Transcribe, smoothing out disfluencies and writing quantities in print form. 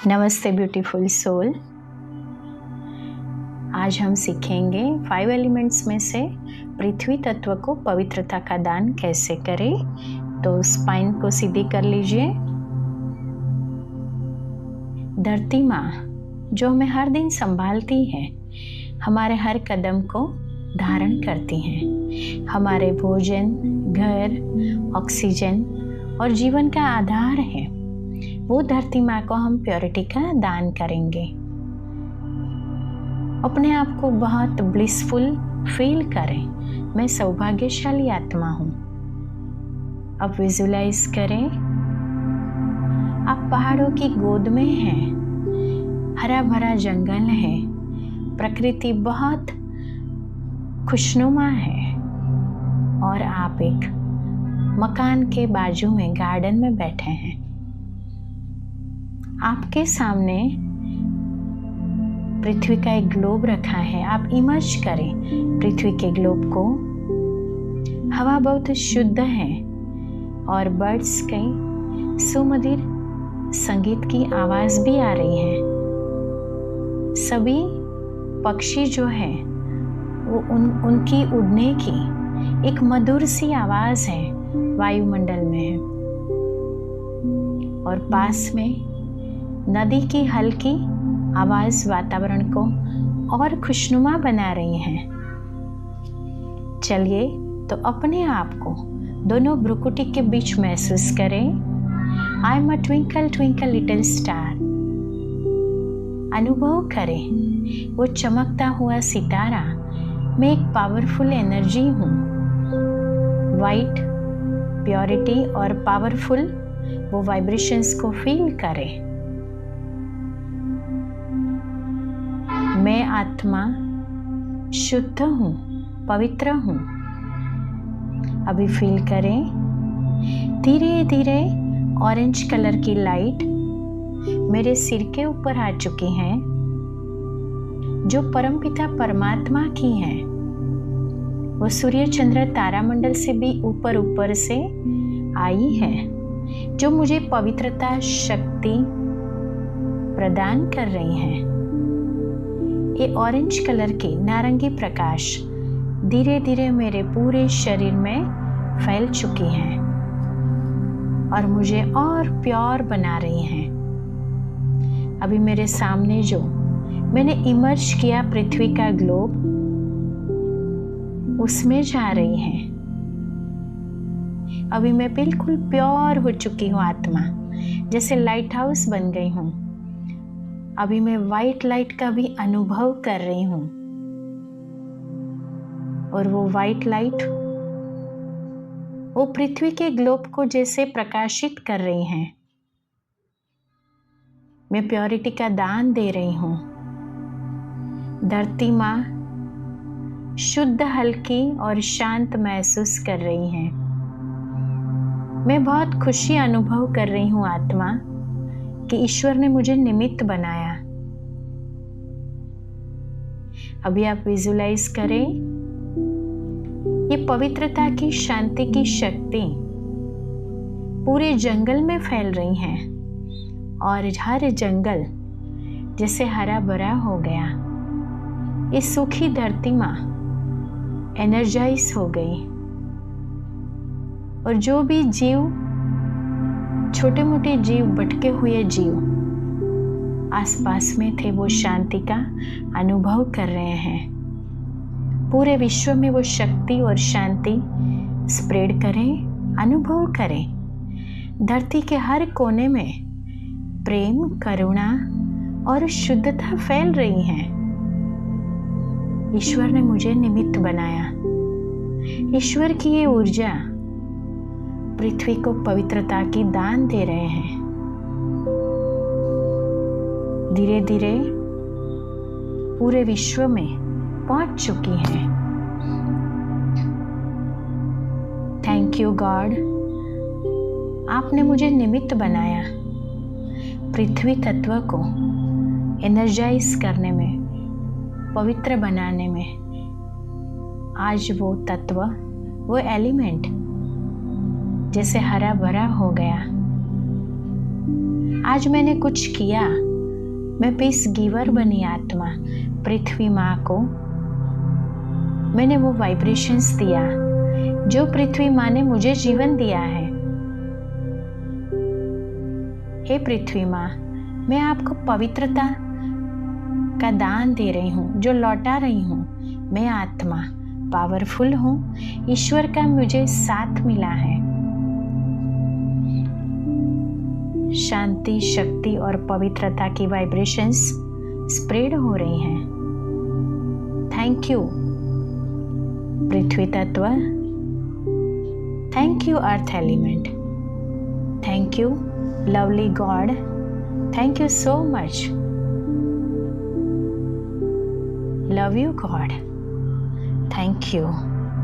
नमस्ते beautiful soul. आज हम सीखेंगे 5 एलिमेंट्स में से पृथ्वी तत्व को पवित्रता का दान कैसे करें। तो स्पाइन को सीधी कर लीजिए। धरती माँ जो हमें हर दिन संभालती है, हमारे हर कदम को धारण करती हैं, हमारे भोजन, घर, ऑक्सीजन और जीवन का आधार है, वो धरती माँ को हम प्योरिटी का दान करेंगे। अपने आप को बहुत ब्लिसफुल फील करें। मैं सौभाग्यशाली आत्मा हूँ। अब विजुलाइज करें आप पहाड़ों की गोद में हैं, हरा भरा जंगल है, प्रकृति बहुत खुशनुमा है और आप एक मकान के बाजू में गार्डन में बैठे हैं। आपके सामने पृथ्वी का एक ग्लोब रखा है। आप इमर्ज करें पृथ्वी के ग्लोब को। हवा बहुत शुद्ध है और बर्ड्स की सुमधुर संगीत की आवाज भी आ रही है। सभी पक्षी जो है वो उनकी उड़ने की एक मधुर सी आवाज है वायुमंडल में। और पास में नदी की हल्की आवाज वातावरण को और खुशनुमा बना रही है। चलिए तो अपने आप को दोनों भ्रुकुटी के बीच महसूस करें। I am a twinkle twinkle little star. अनुभव करें वो चमकता हुआ सितारा। मैं एक पावरफुल एनर्जी हूँ। वाइट, प्योरिटी और पावरफुल वो वाइब्रेशंस को फील करें। मैं आत्मा शुद्ध हूँ, पवित्र हूँ। अभी फील करें धीरे धीरे ऑरेंज कलर की लाइट मेरे सिर के ऊपर आ चुकी है, जो परमपिता परमात्मा की है। वो सूर्य चंद्र तारामंडल से भी ऊपर से आई है, जो मुझे पवित्रता शक्ति प्रदान कर रही है। ये ऑरेंज कलर की नारंगी प्रकाश धीरे धीरे मेरे पूरे शरीर में फैल चुकी है और मुझे और प्योर बना रही हैं। अभी मेरे सामने जो मैंने इमर्ज किया पृथ्वी का ग्लोब, उसमें जा रही हैं। अभी मैं बिल्कुल प्योर हो चुकी हूँ आत्मा, जैसे लाइट हाउस बन गई हूँ। अभी मैं वाइट लाइट का भी अनुभव कर रही हूँ और वो वाइट लाइट वो पृथ्वी के ग्लोब को जैसे प्रकाशित कर रही हैं। मैं प्योरिटी का दान दे रही हूँ। धरती माँ शुद्ध, हल्की और शांत महसूस कर रही हैं। मैं बहुत खुशी अनुभव कर रही हूँ आत्मा कि ईश्वर ने मुझे निमित्त बनाया। अभी आप विजुलाइज करें ये पवित्रता की, शांति की शक्ति पूरे जंगल में फैल रही है और हर जंगल जैसे हरा भरा हो गया। ये सूखी धरती माँ एनर्जाइज हो गई और जो भी जीव, छोटे मोटे जीव, भटके हुए जीव आसपास में थे, वो शांति का अनुभव कर रहे हैं। पूरे विश्व में वो शक्ति और शांति स्प्रेड करें, अनुभव करें। धरती के हर कोने में प्रेम, करुणा और शुद्धता फैल रही है। ईश्वर ने मुझे निमित्त बनाया। ईश्वर की ये ऊर्जा पृथ्वी को पवित्रता की दान दे रहे हैं। धीरे धीरे पूरे विश्व में पहुंच चुकी है। थैंक यू गॉड, आपने मुझे निमित्त बनाया पृथ्वी तत्व को एनर्जाइज करने में, पवित्र बनाने में। आज वो तत्व, वो एलिमेंट जैसे हरा भरा हो गया। आज मैंने कुछ किया मैं पीस गिवर बनी आत्मा। पृथ्वी माँ को मैंने वो वाइब्रेशंस दिया जो पृथ्वी माँ ने मुझे जीवन दिया है। हे पृथ्वी माँ, मैं आपको पवित्रता का दान दे रही हूँ, जो लौटा रही हूँ। मैं आत्मा पावरफुल हूँ, ईश्वर का मुझे साथ मिला है। शांति, शक्ति और पवित्रता की वाइब्रेशंस स्प्रेड हो रही हैं। थैंक यू पृथ्वी तत्व, thank you earth element, thank you lovely God, thank you so much. Love you God, thank you.